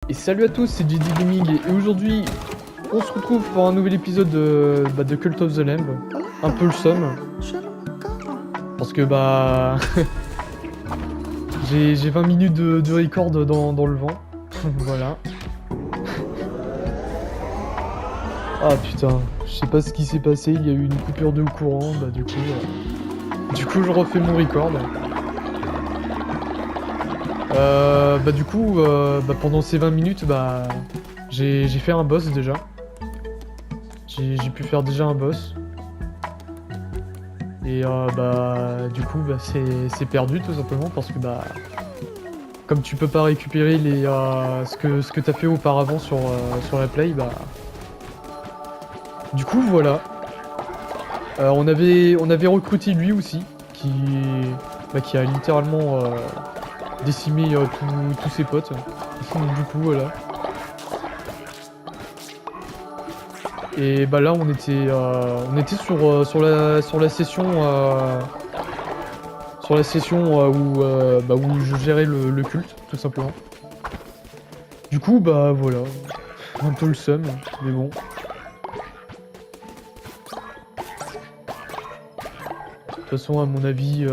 Et salut à tous, c'est JD Gaming et aujourd'hui on se retrouve pour un nouvel épisode de Cult of the Lamb. Un peu le seum. Parce que j'ai 20 minutes de record dans le vent. Voilà. Ah putain, je sais pas ce qui s'est passé, il y a eu une coupure de courant, du coup je refais mon record. Pendant ces 20 minutes, j'ai fait un boss déjà. J'ai pu faire déjà un boss. Et du coup, c'est perdu tout simplement parce que comme tu peux pas récupérer ce que t'as fait auparavant sur la play, du coup voilà. On avait recruté lui aussi, qui a littéralement décimé tous ses potes. Du coup voilà. Et là on était sur la session où je gérais le culte tout simplement. Du coup voilà, un peu le seum, mais bon. De toute façon à mon avis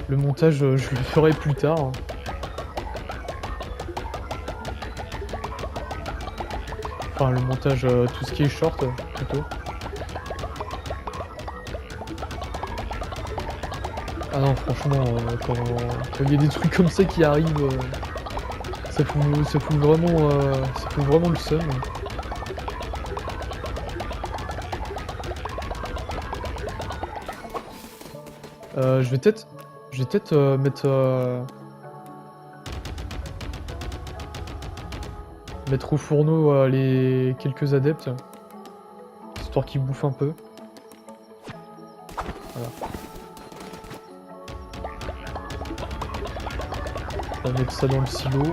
le montage, je le ferai plus tard. Hein. Enfin, le montage, tout ce qui est short, plutôt. Ah non, franchement, quand il y a des trucs comme ça qui arrivent, ça fout vraiment le seum. Je vais peut-être mettre au fourneau les quelques adeptes, histoire qu'ils bouffent un peu. Voilà. On va mettre ça dans le silo.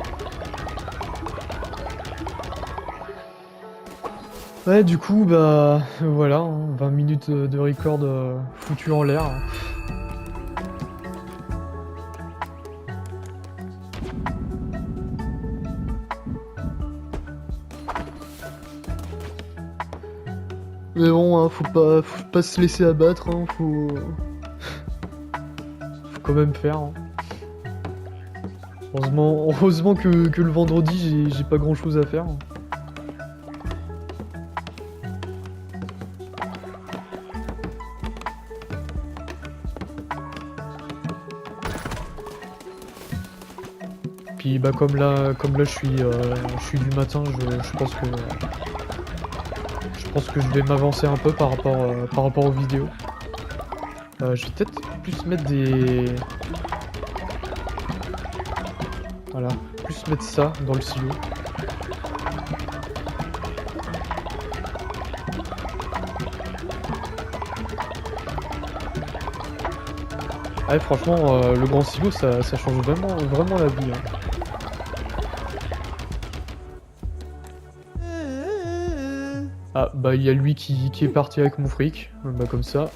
Ouais, du coup, voilà, hein, 20 minutes de record foutu en l'air. Mais bon, hein, faut pas se laisser abattre, hein, faut quand même faire. Hein. Heureusement que le vendredi, j'ai pas grand chose à faire. Puis comme là je suis du matin, je pense que je vais m'avancer un peu par rapport aux vidéos. Je vais peut-être plus mettre des... Voilà, plus mettre ça dans le silo. Ouais, franchement, le grand silo, ça change vraiment la vie. Hein. Ah, il y a lui qui est parti avec mon fric, comme ça.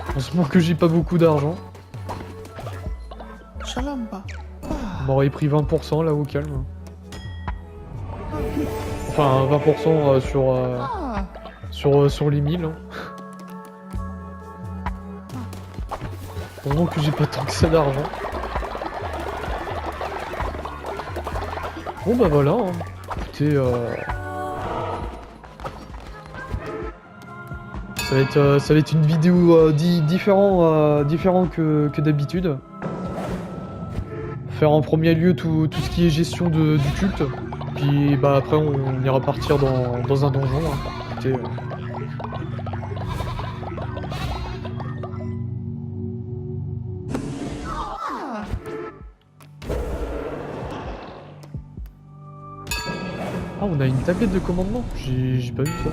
Heureusement que j'ai pas beaucoup d'argent. On m'aurait pris 20% là au calme. Enfin, 20% sur les 1000. Hein. Heureusement que j'ai pas tant que ça d'argent. Bon voilà, hein. Écoutez, ça va être une vidéo différent que d'habitude. Faire en premier lieu tout ce qui est gestion du culte. Puis après on ira partir dans un donjon. Hein. Écoutez, Ah, on a une tablette de commandement. J'ai pas vu ça.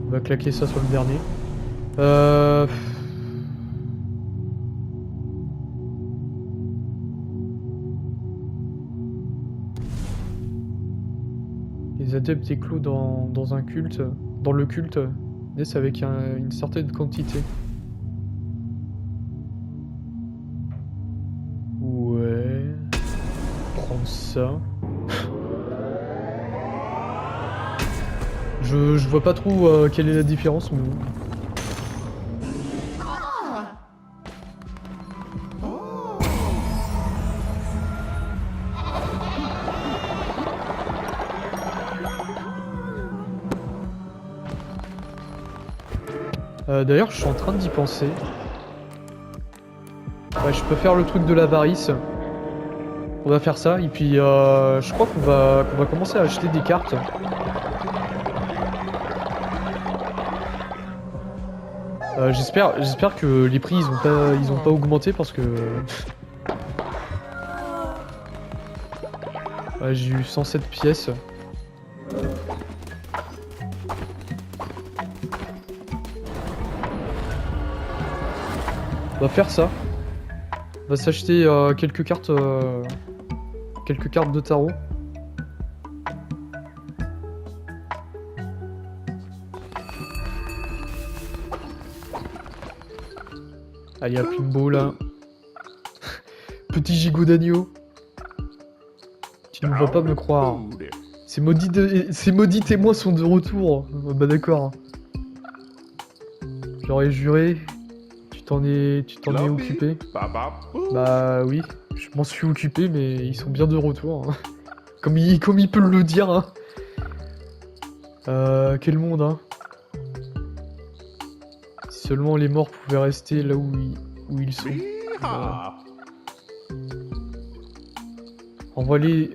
On va claquer ça sur le dernier. Les adeptes éclos dans un culte, dans le culte, naissent avec une certaine quantité. Ouais. Prendre ça. Je vois pas trop quelle est la différence, mais bon. D'ailleurs, je suis en train d'y penser. Ouais, je peux faire le truc de l'avarice. On va faire ça, et puis je crois qu'on va commencer à acheter des cartes. J'espère que les prix ils ont pas augmenté parce que ouais, j'ai eu 107 pièces. On va faire ça. On va s'acheter quelques cartes de tarot. Allez hop, une boule là. Petit gigot d'agneau. Tu ne vas pas me croire. Ces maudits témoins sont de retour. Bah d'accord. J'aurais juré. Tu t'en es occupé? Bah oui, je m'en suis occupé, mais ils sont bien de retour. Hein. Comme il peut le dire. Hein. Quel monde, hein. Si seulement les morts pouvaient rester là où ils sont. Renvoie-les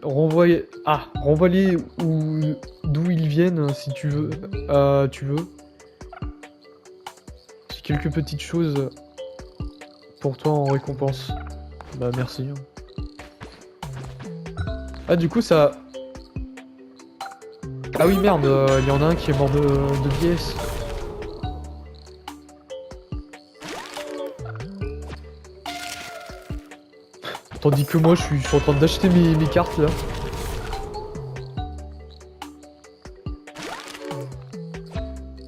d'où ils viennent si tu veux. J'ai quelques petites choses pour toi en récompense. Bah merci. Ah du coup ça... Ah oui merde, il y en a un qui est mort de vieillesse. Tandis que moi je suis en train d'acheter mes cartes là.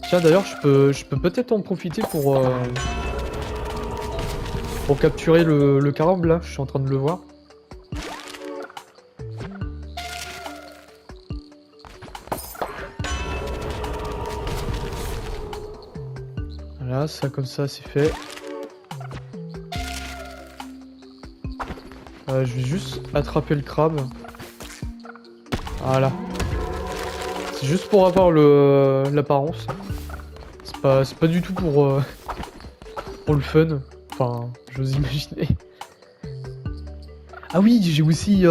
Tiens d'ailleurs je peux peut-être en profiter pour capturer le carob là, je suis en train de le voir. Voilà, ça comme ça c'est fait. Je vais juste attraper le crabe. Voilà. C'est juste pour avoir l'apparence. C'est pas du tout pour le fun. Enfin, j'ose imaginer. Ah oui, j'ai aussi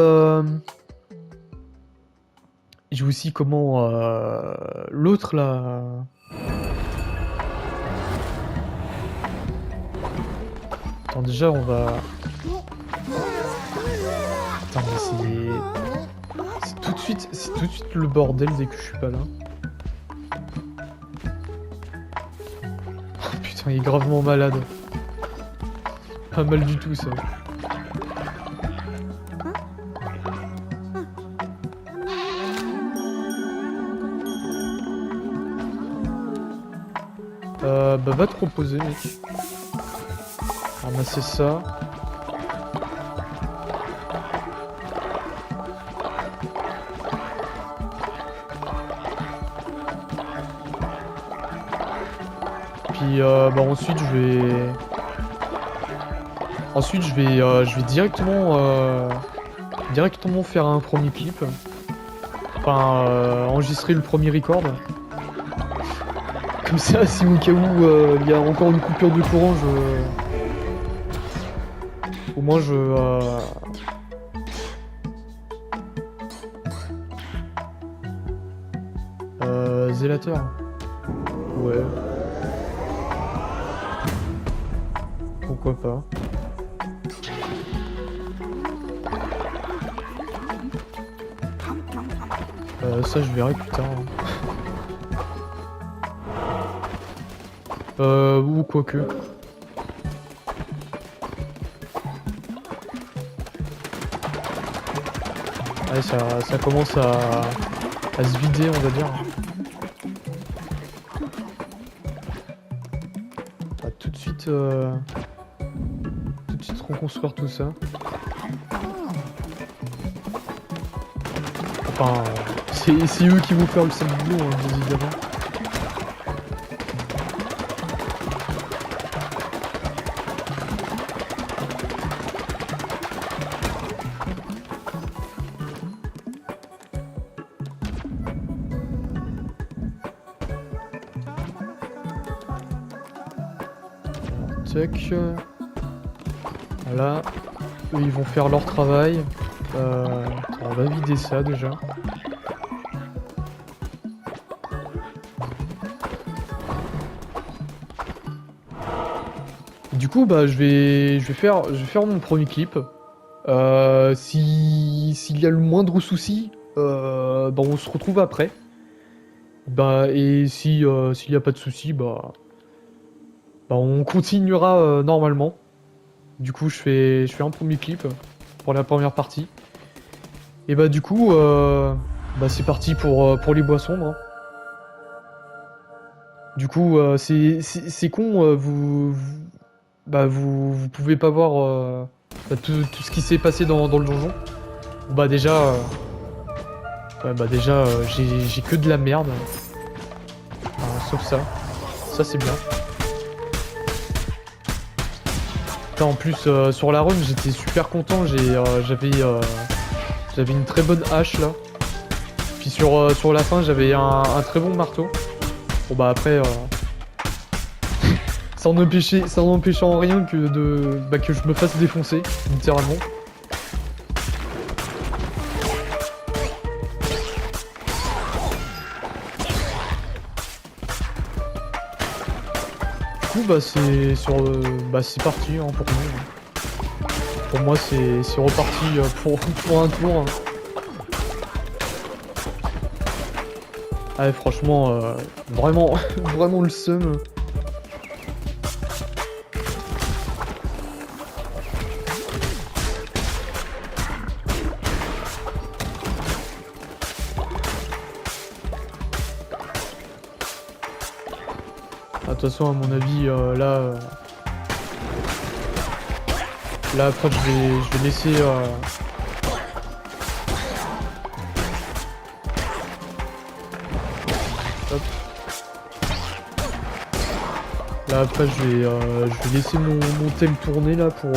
comment l'autre là. Attends, déjà on va. Attends, mais c'est tout de suite le bordel dès que je suis pas là. Oh putain, il est gravement malade. Pas mal du tout ça. Bah va te reposer mec. Ramasser ça. Puis bah ensuite je vais directement faire un premier clip. Enfin enregistrer le premier record. Comme ça, si au cas où il y a encore une coupure de courant, au moins zélateur. Ouais. Pourquoi pas. Ça je verrai plus tard. Ou quoique. Ouais, ça commence à à se vider, on va dire. On va tout de suite reconstruire tout ça. Enfin, c'est eux qui vont faire le sale boulot, hein, bien évidemment. Tac. Voilà. Eux, ils vont faire leur travail. On va vider ça déjà. Du coup, bah, je vais faire mon premier clip. S'il y a le moindre souci, bah, on se retrouve après. Bah, et s'il y a pas de souci, bah, on continuera normalement. Du coup, je fais un premier clip pour la première partie. Et bah, du coup, bah, c'est parti pour les boissons. Hein. Du coup, c'est con, vous pouvez pas voir bah, tout ce qui s'est passé dans le donjon. Bah déjà, ouais, bah déjà j'ai que de la merde. Sauf ça. Ça c'est bien. Putain, en plus sur la run j'étais super content. J'avais une très bonne hache là. Puis sur la fin j'avais un très bon marteau. Bon bah après ça n'empêchait en rien que je me fasse défoncer, littéralement. Du coup bah c'est parti hein, pour moi. Pour moi c'est reparti pour un tour. Hein. Ah, franchement vraiment vraiment le seum. De toute façon, à mon avis, là après, je vais laisser. Hop. Là après, je vais laisser mon thème tourner là pour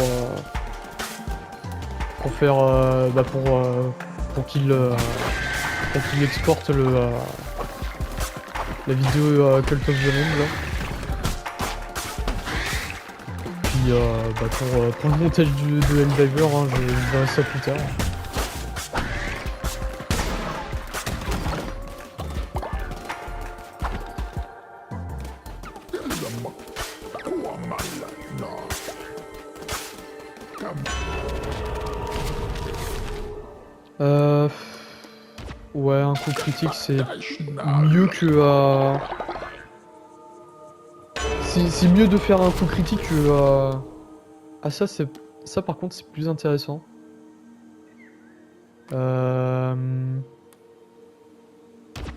faire, pour qu'il exporte la vidéo Cult of the Land là. Pour le montage de Helldiver, hein, je verrai ça plus tard. Ouais, un coup critique c'est mieux que... C'est mieux de faire un coup critique que... Ah ça par contre c'est plus intéressant.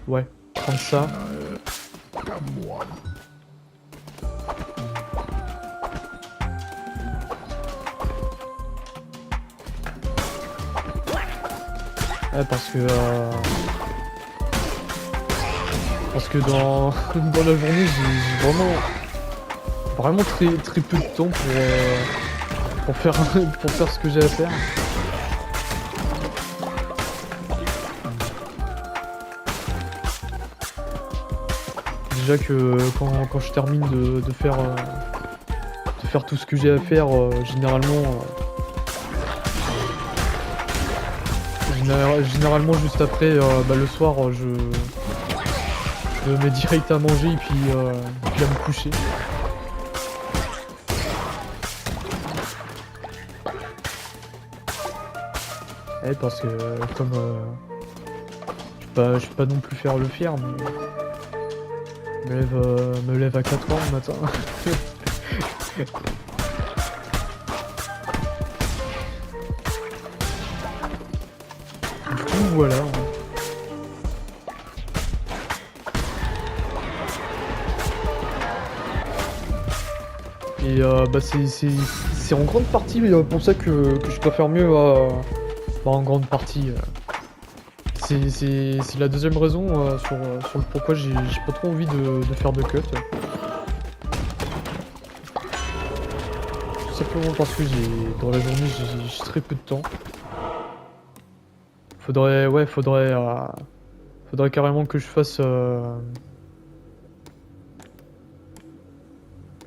Ouais, prendre ça. Ouais, parce que dans la journée j'ai vraiment très peu de temps pour faire ce que j'ai à faire. Déjà que quand je termine de faire tout ce que j'ai à faire, généralement juste après le soir je me mets direct à manger et puis à me coucher. Ouais, parce que comme je vais pas non plus faire le fier, mais me lève à 4h le matin. Du coup voilà. Et bah c'est en grande partie pour ça que je préfère mieux bah, en grande partie. C'est la deuxième raison sur le pourquoi j'ai pas trop envie de faire de cut. Tout simplement parce que dans la journée j'ai très peu de temps. Faudrait carrément que je fasse.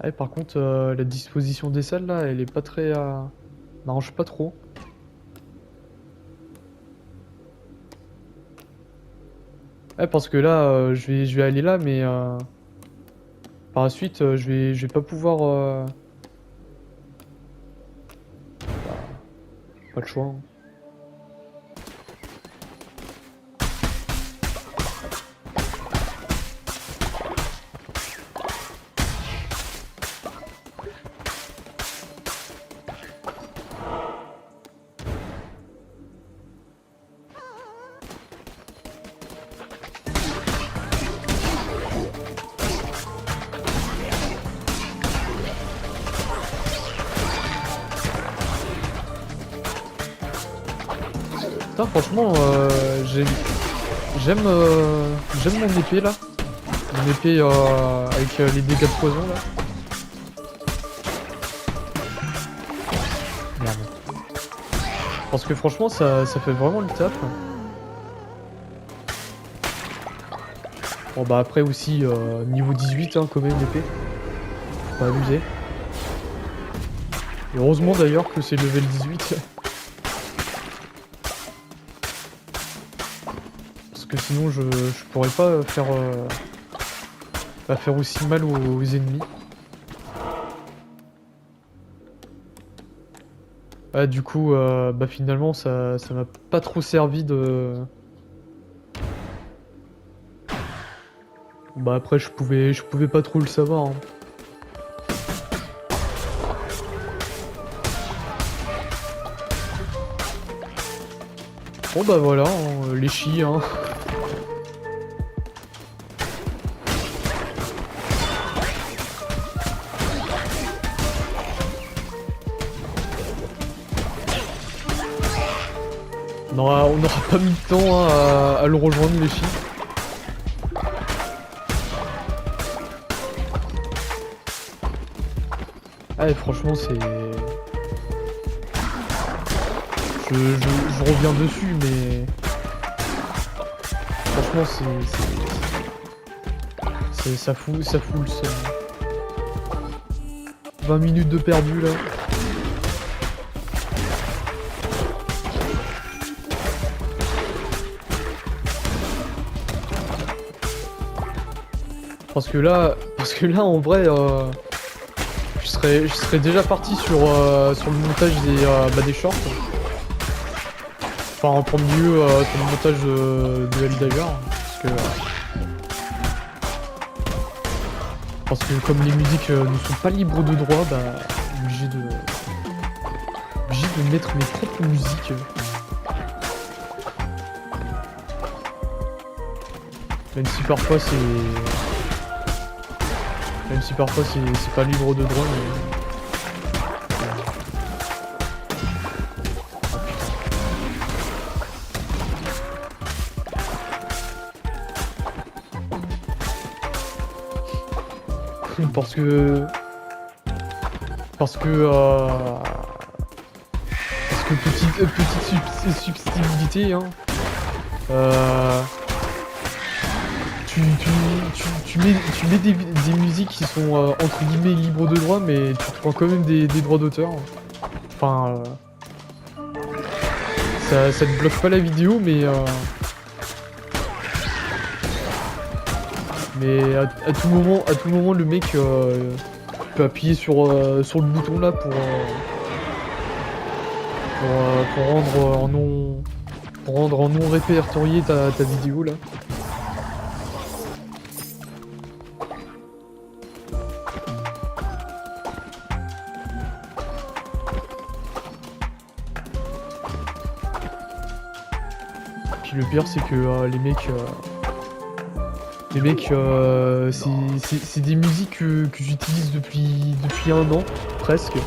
Ouais, par contre, la disposition des salles là, elle est pas très. M'arrange pas trop. Ouais, parce que là, je vais aller là, mais par la suite, je vais pas pouvoir. Pas le choix, hein. Putain, franchement, j'aime mon épée là. Mon épée avec les dégâts de poison là. Merde. Parce que franchement, ça fait vraiment le taf. Bon bah après aussi, niveau 18 hein, quand même l'épée. Faut pas abuser. Et heureusement d'ailleurs que c'est level 18. Que sinon je pourrais pas faire aussi mal aux ennemis. Ah, du coup, bah finalement ça m'a pas trop servi de. Bah après je pouvais pas trop le savoir, hein. Bon bah voilà, hein, les chis hein. On n'aura pas mis de temps hein, à le rejoindre les filles. Ah et franchement c'est... Je reviens dessus mais... Franchement ça fout le seum. 20 minutes de perdu là. Parce que là en vrai, je serais déjà parti sur le montage des shorts. Enfin en premier lieu sur le montage de Helldiver. Parce que comme les musiques ne sont pas libres de droit, bah obligé de mettre mes propres musiques. Même si parfois c'est pas libre de droit, mais... Parce que petite subtilité, hein. Tu mets des musiques qui sont entre guillemets libres de droit, mais tu te prends quand même des droits d'auteur. Enfin, ça te bloque pas la vidéo, mais à tout moment le mec peut appuyer sur le bouton là pour rendre en non répertorié ta vidéo là. Puis le pire c'est que les mecs Mais mec, c'est des musiques que j'utilise depuis un an, presque.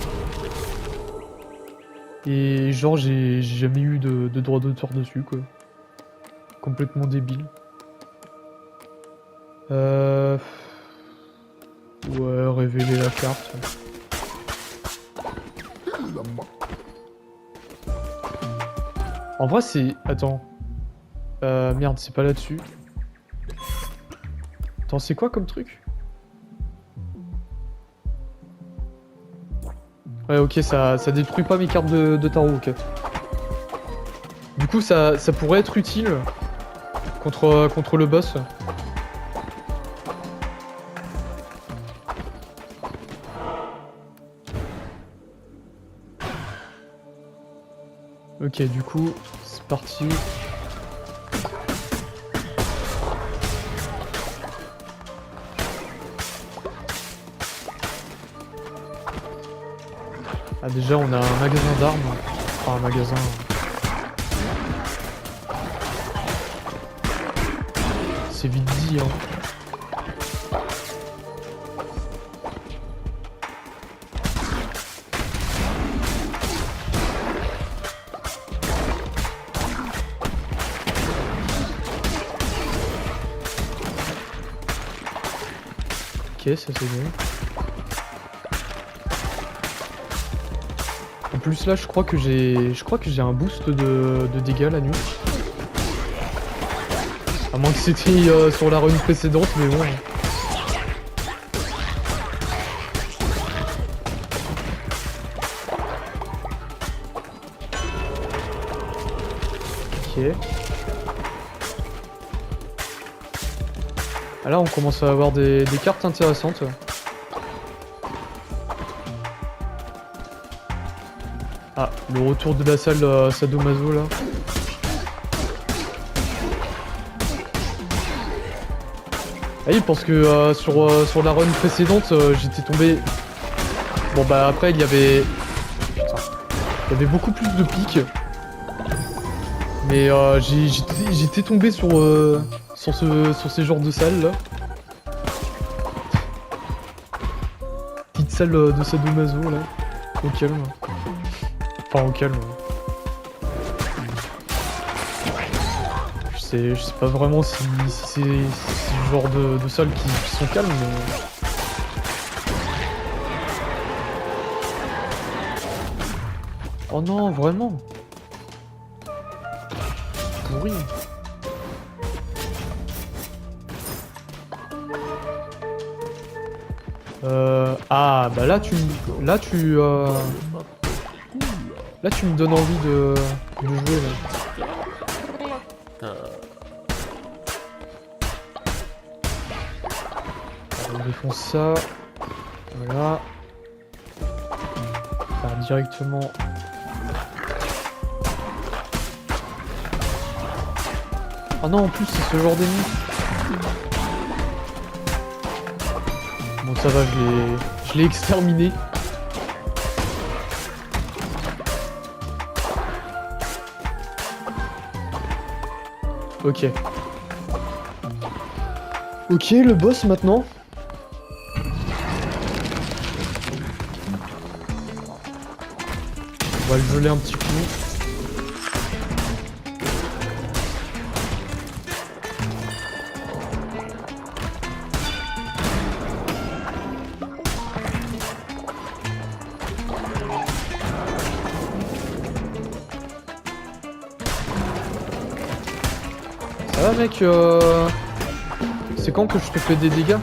Et genre, j'ai jamais eu de droit d'auteur dessus, quoi. Complètement débile. Ouais, révéler la carte. En vrai, c'est... Attends. Merde, c'est pas là-dessus. Attends, c'est quoi comme truc? Ouais, ok, ça détruit pas mes cartes de tarot, ok. Du coup, ça pourrait être utile contre le boss. Ok, du coup, c'est parti. Ah, déjà, on a un magasin d'armes. Enfin, un magasin... C'est vite dit, hein. Ok, ça c'est bon. En plus là, je crois que j'ai un boost de dégâts la nuit. À moins que c'était sur la run précédente, mais bon. Ok. Ah là, on commence à avoir des cartes intéressantes. Ah, le retour de la salle Sadomaso là. Ah oui, parce que sur la run précédente, j'étais tombé... Bon bah après, il y avait... Putain. Il y avait beaucoup plus de pics. Mais j'étais tombé sur ces genres de salles là. Petite salle de Sadomaso là. Au calme. Enfin, au calme. Je sais pas vraiment si c'est le genre de salles qui sont calmes, mais... Oh non, vraiment? Oui. Ah, bah là tu me donnes envie de jouer là. On défonce ça. Voilà. Faire directement. Ah non, en plus c'est ce genre d'ennemi. Bon, ça va, je l'ai exterminé. Ok. Ok, le boss maintenant. On va le geler un petit coup. Ça va mec, c'est quand que je te fais des dégâts?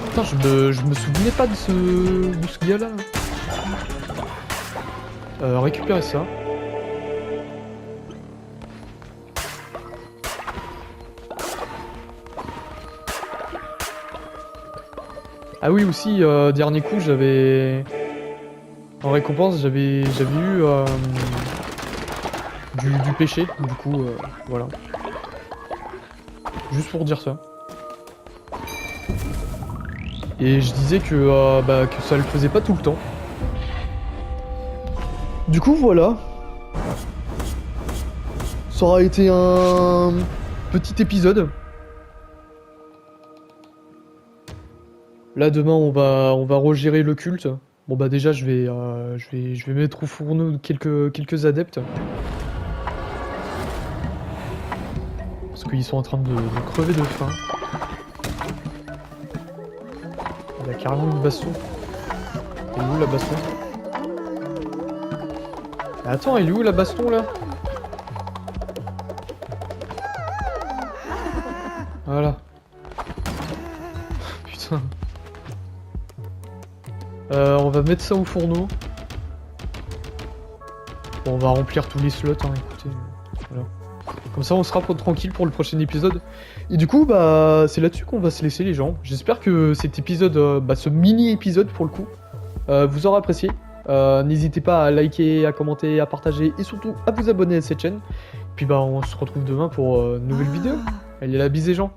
Putain, je me souvenais pas de ce gars-là. Récupérer ça. Ah oui aussi, dernier coup j'avais... En récompense j'avais eu du péché, du coup voilà. Juste pour dire ça. Et je disais que, que ça le faisait pas tout le temps. Du coup voilà. ça aura été un petit épisode. Là demain on va regérer le culte. Bon bah déjà je vais mettre au fourneau quelques adeptes. Parce qu'ils sont en train de crever de faim. Il y a carrément une baston. Elle est où la baston? Attends, elle est où la baston là? Voilà. Putain. On va mettre ça au fourneau. Bon, on va remplir tous les slots, hein, écoutez. Voilà. Comme ça, on sera tranquille pour le prochain épisode. Et du coup, bah, c'est là-dessus qu'on va se laisser, les gens. J'espère que cet épisode, ce mini-épisode, pour le coup, vous aura apprécié. N'hésitez pas à liker, à commenter, à partager et surtout à vous abonner à cette chaîne. Puis bah, on se retrouve demain pour une nouvelle vidéo. Allez, la bise, les gens.